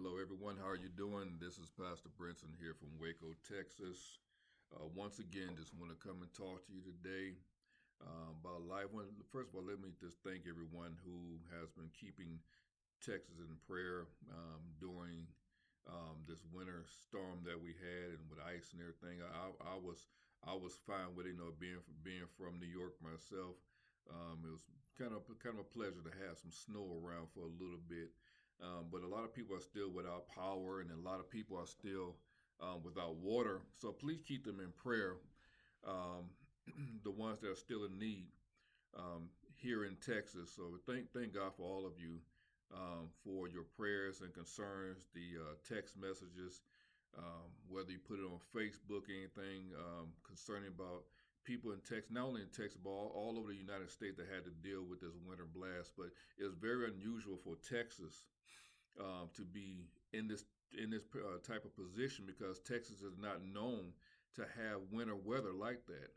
Hello, everyone. How are you doing? This is Pastor Brinson here from Waco, Texas. Once again, just want to come and talk to you today about life. First of all, let me just thank everyone who has been keeping Texas in prayer during this winter storm that we had, and with ice and everything. I was fine with it, being from New York myself. It was kind of a pleasure to have some snow around for a little bit. But a lot of people are still without power, and a lot of people are still without water. So please keep them in prayer. The ones that are still in need here in Texas. So thank God for all of you for your prayers and concerns, the text messages, whether you put it on Facebook, anything concerning about people in Texas, not only in Texas, but all over the United States that had to deal with this winter blast. But it's very unusual for Texas to be in this type of position because Texas is not known to have winter weather like that.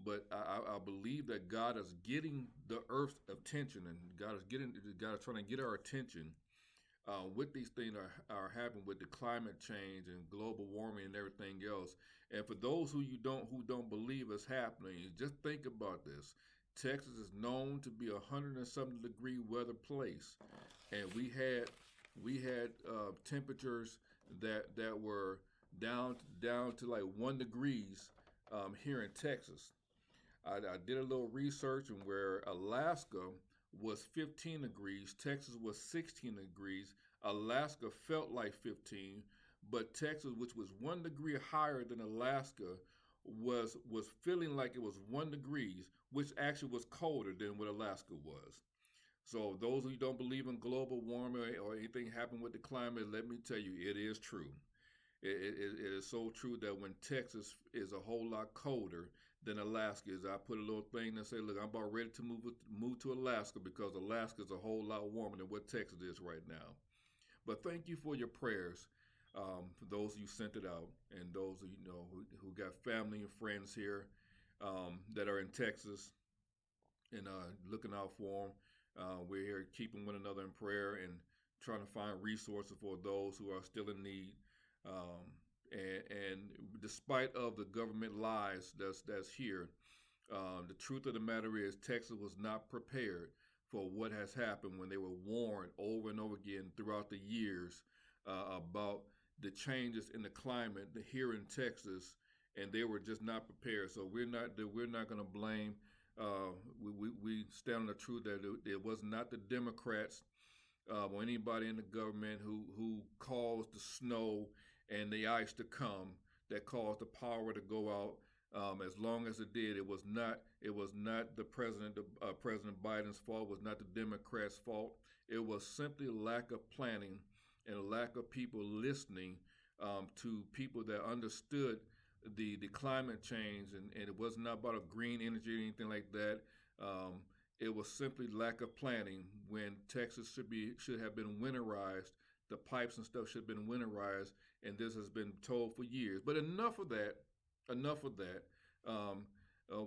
But I believe that God is getting the earth's attention, and God is trying to get our attention with these things are happening with the climate change and global warming and everything else. And for those who don't believe it's happening, just think about this. Texas is known to be a 100 and something degree weather place, and we had temperatures that were down to like 1 degrees here in Texas. I did a little research, and where Alaska was 15 degrees, Texas was 16 degrees. Alaska felt like 15, but Texas, which was 1 degree higher than Alaska, was feeling like it was 1 degrees, which actually was colder than what Alaska was. So those who don't believe in global warming or anything happening with the climate, let me tell you, it is true. It is so true that when Texas is a whole lot colder than Alaska is, I put a little thing that say, look, I'm about ready to move to Alaska because Alaska is a whole lot warmer than what Texas is right now. But thank you for your prayers, for those you sent it out, and those who got family and friends here that are in Texas, and looking out for them. We're here keeping one another in prayer and trying to find resources for those who are still in need. And despite of the government lies that's here, the truth of the matter is Texas was not prepared for what has happened when they were warned over and over again throughout the years about the changes in the climate here in Texas, and they were just not prepared. So we're not going to blame. We stand on the truth that it was not the Democrats or anybody in the government who caused the snow and the ice to come that caused the power to go out. As long as it did, it was not the President Biden's fault. It was not the Democrats' fault. It was simply lack of planning and a lack of people listening to people that understood the climate change, and it was not about a green energy or anything like that. It was simply lack of planning when Texas should have been winterized. The pipes and stuff should have been winterized, and this has been told for years. But enough of that. Enough of that.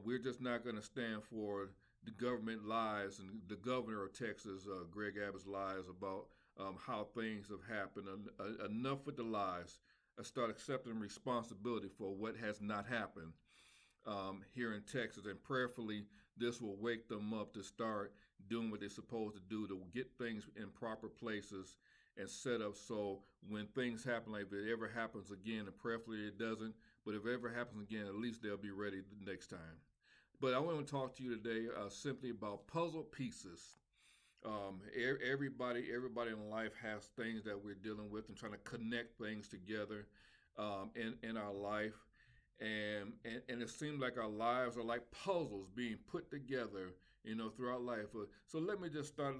We're just not going to stand for the government lies and the governor of Texas, Greg Abbott's lies about how things have happened. Enough with the lies. Start accepting responsibility for what has not happened here in Texas. And prayerfully, this will wake them up to start doing what they're supposed to do to get things in proper places and set up so when things happen, like if it ever happens again, and prayerfully it doesn't, but if it ever happens again, at least they'll be ready the next time. But I want to talk to you today simply about puzzle pieces. Everybody in life has things that we're dealing with and trying to connect things together in our life. And it seems like our lives are like puzzles being put together, throughout life. So let me just start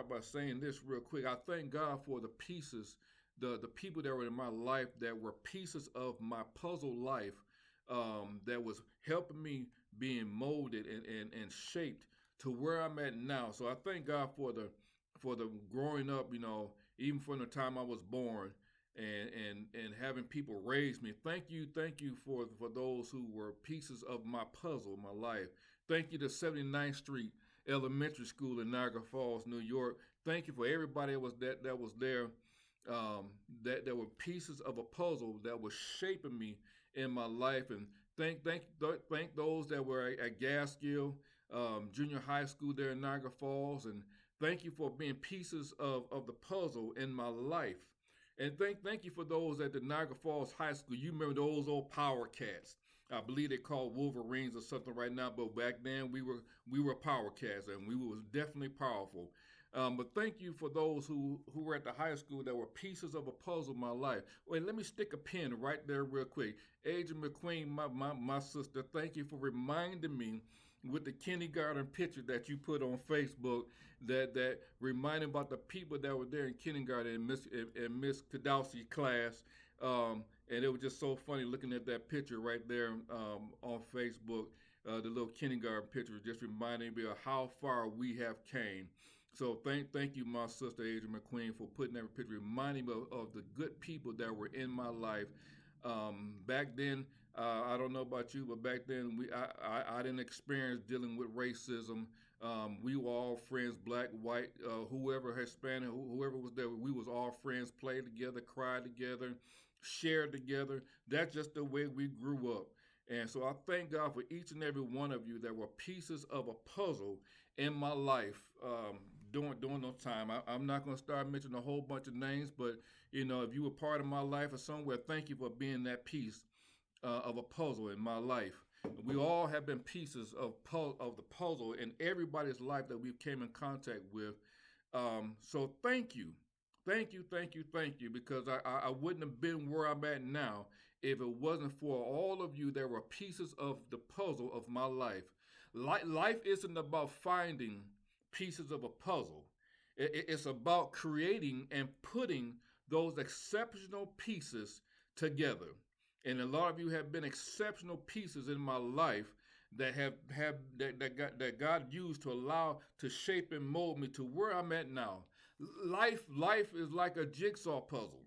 by saying this real quick. I thank God for the pieces, the people that were in my life that were pieces of my puzzle life, that was helping me being molded and shaped to where I'm at now. So I thank God for the growing up, even from the time I was born, and having people raise me. Thank you for those who were pieces of my puzzle, my life. Thank you to 79th Street Elementary School in Niagara Falls, New York. Thank you for everybody that was there um, that were pieces of a puzzle that was shaping me in my life. And thank those that were at Gaskill Junior High School there in Niagara Falls, and thank you for being pieces of the puzzle in my life. And thank you for those at the Niagara Falls High School. You remember those old Power Cats? I believe they called Wolverines or something right now, but back then we were Power Cats, and we was definitely powerful. But thank you for those who were at the high school that were pieces of a puzzle in my life. Wait, let me stick a pin right there real quick. Agent McQueen, my sister, thank you for reminding me with the kindergarten picture that you put on Facebook that reminding about the people that were there in kindergarten in Miss Kadowski's class. And it was just so funny looking at that picture right there on Facebook. The little kindergarten picture just reminding me of how far we have came. So thank you, my sister Adrian McQueen, for putting that picture, reminding me of the good people that were in my life. Back then, I don't know about you, but back then I didn't experience dealing with racism. We were all friends, black, white, whoever Hispanic, whoever was there. We was all friends, played together, cried together, shared together. That's just the way we grew up. And so I thank God for each and every one of you that were pieces of a puzzle in my life during those time. I'm not going to start mentioning a whole bunch of names, but if you were part of my life or somewhere, thank you for being that piece of a puzzle in my life. We all have been pieces of the puzzle in everybody's life that we came in contact with. So thank you. Thank you, thank you, thank you, because I wouldn't have been where I'm at now if it wasn't for all of you that were pieces of the puzzle of my life. Life isn't about finding pieces of a puzzle. It's about creating and putting those exceptional pieces together. And a lot of you have been exceptional pieces in my life that that God used to allow to shape and mold me to where I'm at now. Life is like a jigsaw puzzle.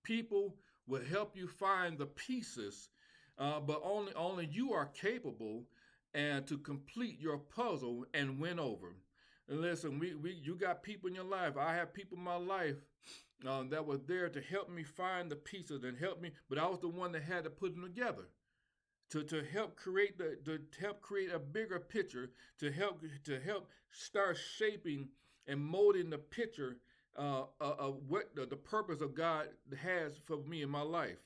People will help you find the pieces, but only you are capable and to complete your puzzle and win over. And listen, you got people in your life. I have people in my life that were there to help me find the pieces and help me, but I was the one that had to put them together to help create a bigger picture, to help start shaping and molding the picture of what the purpose of God has for me in my life.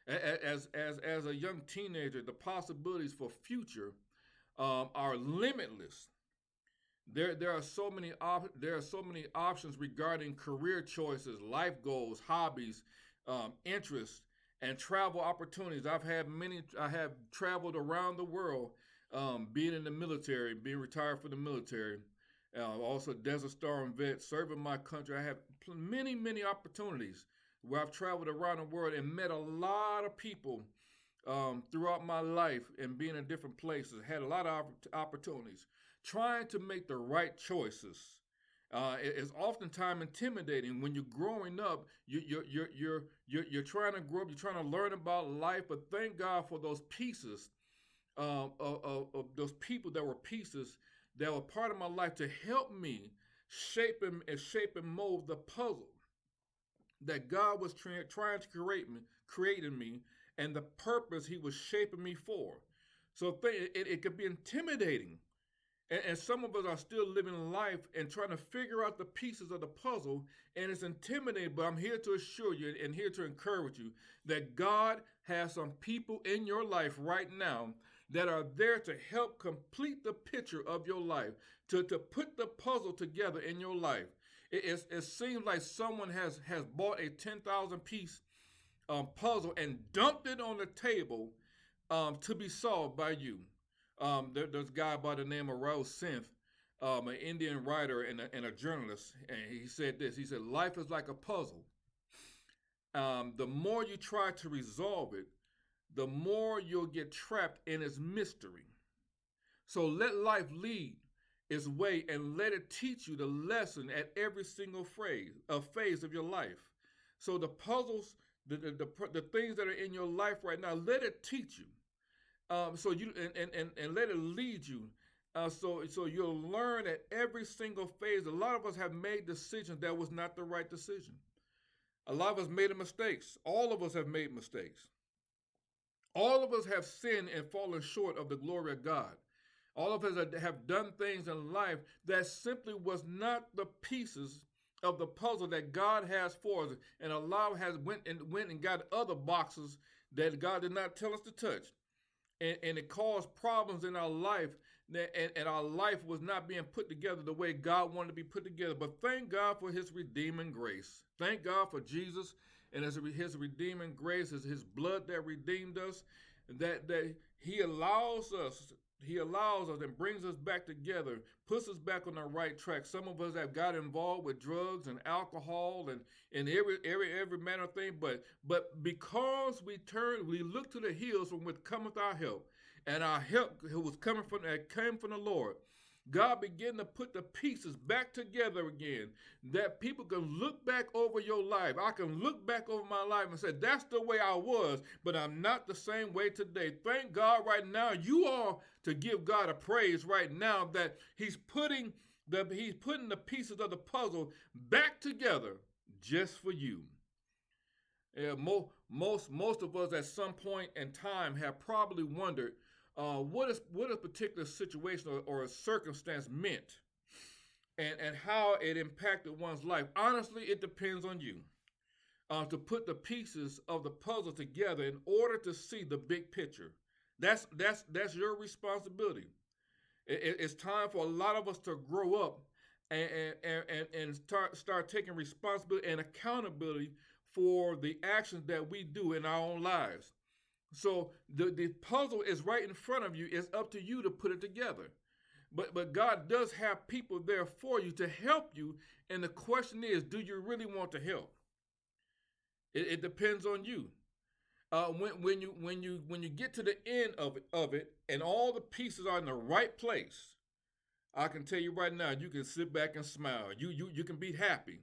As a young teenager, the possibilities for future are limitless. There are so many options regarding career choices, life goals, hobbies, interests, and travel opportunities. I have traveled around the world, being in the military, being retired from the military. Also, Desert Storm vet, serving my country. I have many opportunities where I've traveled around the world and met a lot of people throughout my life and being in different places. Had a lot of opportunities. Trying to make the right choices is oftentimes intimidating when you're growing up. You're trying to grow up. You're trying to learn about life. But thank God for those pieces of those people that were pieces that were part of my life to help me shape and mold the puzzle that God was trying to create in me, and the purpose He was shaping me for. So it could be intimidating. And some of us are still living life and trying to figure out the pieces of the puzzle, and it's intimidating. But I'm here to assure you and here to encourage you that God has some people in your life right now that are there to help complete the picture of your life, to put the puzzle together in your life. It seems like someone has bought a 10,000 piece puzzle and dumped it on the table to be solved by you. There's a guy by the name of Raul Synth, an Indian writer and a journalist, and he said this. He said, "Life is like a puzzle. The more you try to resolve it, the more you'll get trapped in its mystery. So let life lead its way and let it teach you the lesson at every single phase of your life. So the puzzles, the things that are in your life right now, let it teach you. So you and let it lead you. So you'll learn at every single phase. A lot of us have made decisions that was not the right decision. A lot of us made mistakes. All of us have made mistakes. All of us have sinned and fallen short of the glory of God. All of us have done things in life that simply was not the pieces of the puzzle that God has for us. And a lot has went and got other boxes that God did not tell us to touch. And it caused problems in our life, and our life was not being put together the way God wanted to be put together. But thank God for his redeeming grace. Thank God for Jesus and his redeeming grace, his blood that redeemed us, that he allows us and brings us back together, puts us back on the right track. Some of us have got involved with drugs and alcohol and every manner of thing, but because we look to the hills from which cometh our help, and our help came from the Lord. God began to put the pieces back together again, that people can look back over your life. I can look back over my life and say, that's the way I was, but I'm not the same way today. Thank God right now. You are to give God a praise right now that he's putting the pieces of the puzzle back together just for you. Most of us at some point in time have probably wondered what a particular situation or a circumstance meant, and how it impacted one's life. Honestly, it depends on you to put the pieces of the puzzle together in order to see the big picture. That's your responsibility. It's time for a lot of us to grow up and start taking responsibility and accountability for the actions that we do in our own lives. So the puzzle is right in front of you. It's up to you to put it together. But God does have people there for you to help you. And the question is, do you really want to help? It depends on you. When you get to the end of it and all the pieces are in the right place, I can tell you right now, you can sit back and smile. You can be happy.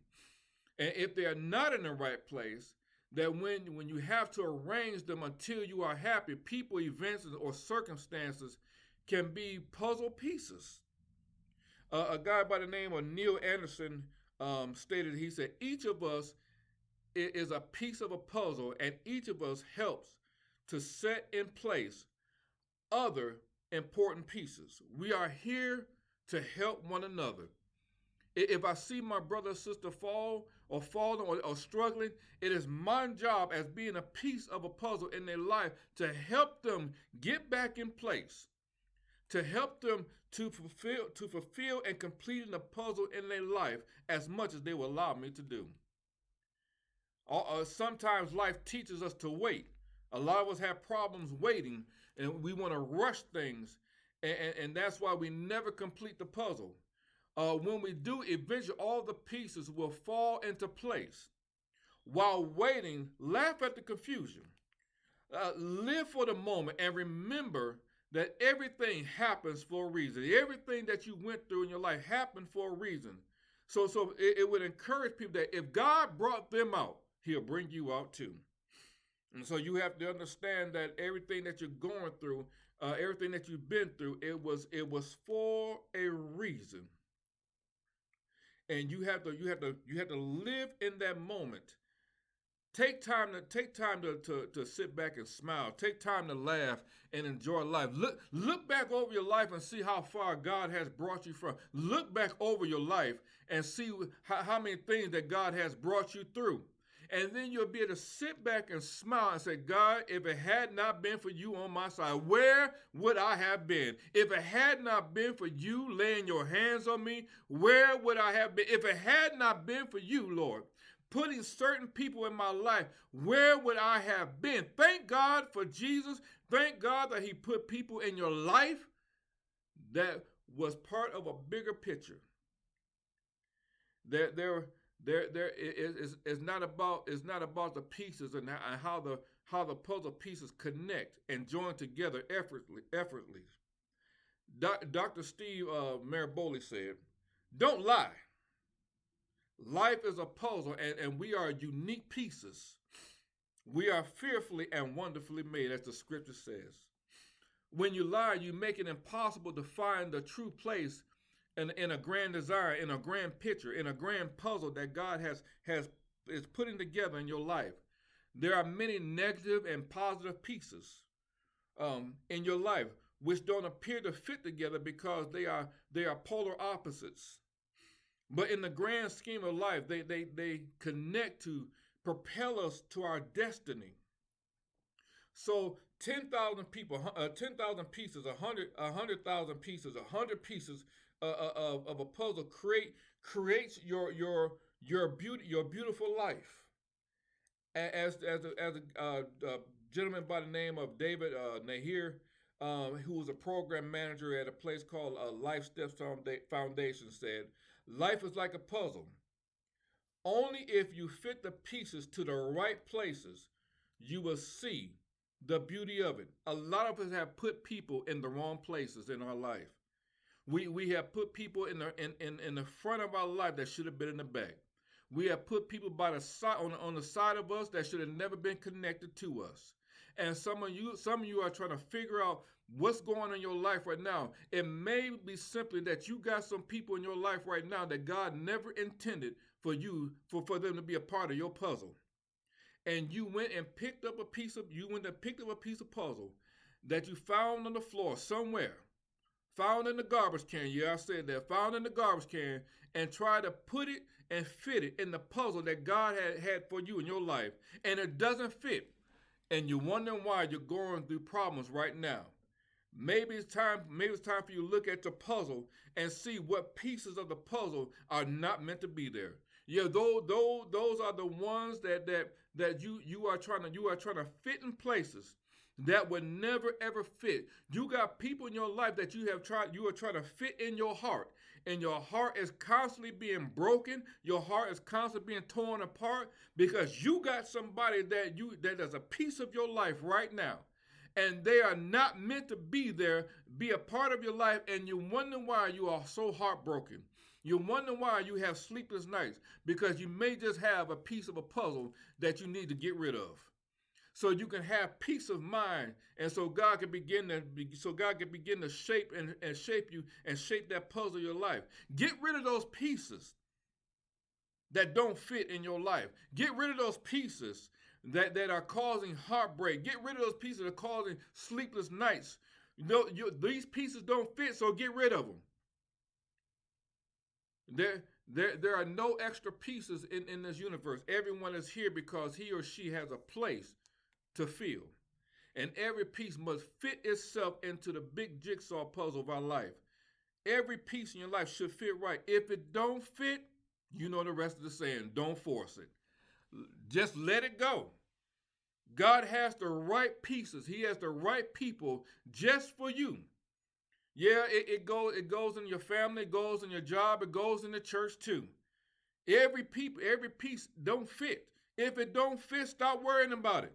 And if they are not in the right place, that when you have to arrange them until you are happy, people, events, or circumstances can be puzzle pieces. A guy by the name of Neil Anderson stated, he said, each of us is a piece of a puzzle, and each of us helps to set in place other important pieces. We are here to help one another. If I see my brother or sister fall or falling or struggling, it is my job as being a piece of a puzzle in their life to help them get back in place, to help them to fulfill and complete the puzzle in their life as much as they will allow me to do. Sometimes life teaches us to wait. A lot of us have problems waiting, and we want to rush things, and that's why we never complete the puzzle. When we do, eventually all the pieces will fall into place. While waiting, laugh at the confusion. Live for the moment and remember that everything happens for a reason. Everything that you went through in your life happened for a reason. So it would encourage people that if God brought them out, he'll bring you out too. And so you have to understand that everything that you're going through, everything that you've been through, it was for a reason. And you have to live in that moment. Take time to sit back and smile. Take time to laugh and enjoy life. Look back over your life and see how far God has brought you from. Look back over your life and see how many things that God has brought you through. And then you'll be able to sit back and smile and say, God, if it had not been for you on my side, where would I have been? If it had not been for you laying your hands on me, where would I have been? If it had not been for you, Lord, putting certain people in my life, where would I have been? Thank God for Jesus. Thank God that he put people in your life that was part of a bigger picture. It's not about the pieces and how the puzzle pieces connect and join together effortlessly. Dr. Steve Maraboli said, "Don't lie. Life is a puzzle, and we are unique pieces. We are fearfully and wonderfully made, as the scripture says. When you lie, you make it impossible to find the true place in a grand desire, in a grand picture, in a grand puzzle that God has is putting together in your life. There are many negative and positive pieces in your life which don't appear to fit together because they are polar opposites. But in the grand scheme of life, they connect to propel us to our destiny. So 10,000 people, 10,000 pieces, 100,000 pieces, 100 pieces of a puzzle creates your beautiful life. As a gentleman by the name of David Nahir, who was a program manager at a place called Life Steps Foundation, said, "Life is like a puzzle. Only if you fit the pieces to the right places, you will see the beauty of it." A lot of us have put people in the wrong places in our life. We have put people in the front of our life that should have been in the back. We have put people by the side on the side of us that should have never been connected to us. And some of you are trying to figure out what's going on in your life right now. It may be simply that you got some people in your life right now that God never intended for them to be a part of your puzzle. And you went and picked up a piece of puzzle that you found on the floor somewhere, found in the garbage can. Yeah, I said that. Found in the garbage can, and try to put it and fit it in the puzzle that God had for you in your life, and it doesn't fit. And you're wondering why you're going through problems right now. Maybe it's time for you to look at your puzzle and see what pieces of the puzzle are not meant to be there. Yeah, those are the ones that you are trying to fit in places that would never ever fit. You got people in your life that you are trying to fit in your heart, and your heart is constantly being broken. Your heart is constantly being torn apart because you got somebody that is a piece of your life right now, and they are not meant to be there, be a part of your life, and you wonder why you are so heartbroken. You wonder why you have sleepless nights, because you may just have a piece of a puzzle that you need to get rid of, so you can have peace of mind, and so God can begin to shape and shape you and shape that puzzle of your life. Get rid of those pieces that don't fit in your life. Get rid of those pieces that are causing heartbreak. Get rid of those pieces that are causing sleepless nights. These pieces don't fit, so get rid of them. There are no extra pieces in this universe. Everyone is here because he or she has a place to fill. And every piece must fit itself into the big jigsaw puzzle of our life. Every piece in your life should fit right. If it don't fit, you know the rest of the saying, don't force it. Just let it go. God has the right pieces. He has the right people just for you. Yeah, it goes in your family, it goes in your job, it goes in the church too. Every piece don't fit. If it don't fit, stop worrying about it.